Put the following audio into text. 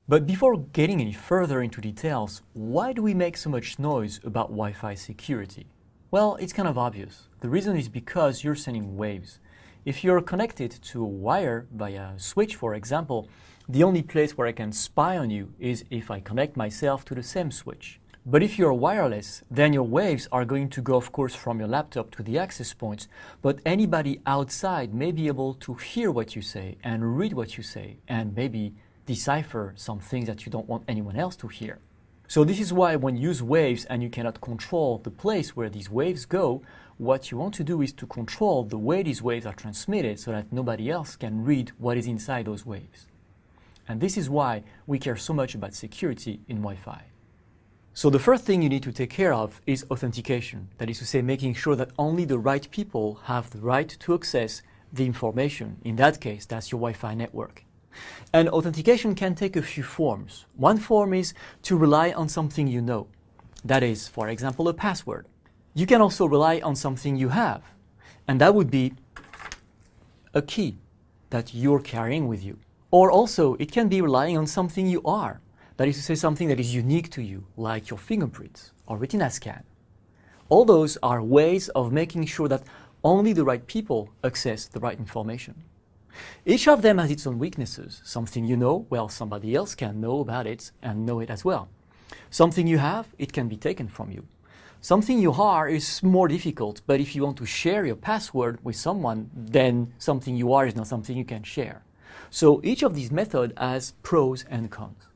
But before getting any further into details, why do we make so much noise about Wi-Fi security? Well, it's kind of obvious. The reason is because you're sending waves. If you're connected to a wire via a switch, for example, the only place where I can spy on you is if I connect myself to the same switch. But if you're wireless, then your waves are going to go, of course, from your laptop to the access points, but anybody outside may be able to hear what you say and read what you say and maybe decipher some things that you don't want anyone else to hear. So this is why when you use waves and you cannot control the place where these waves go, what you want to do is to control the way these waves are transmitted so that nobody else can read what is inside those waves. And this is why we care so much about security in Wi-Fi. So the first thing you need to take care of is authentication. That is to say, making sure that only the right people have the right to access the information. In that case, that's your Wi-Fi network. And authentication can take a few forms. One form is to rely on something you know. That is, for example, a password. You can also rely on something you have, and that would be a key that you're carrying with you. Or also, it can be relying on something you are. That is to say, something that is unique to you, like your fingerprints or retina scan. All those are ways of making sure that only the right people access the right information. Each of them has its own weaknesses. Something you know, well, somebody else can know about it and know it as well. Something you have, it can be taken from you. Something you are is more difficult, but if you want to share your password with someone, then something you are is not something you can share. So each of these methods has pros and cons.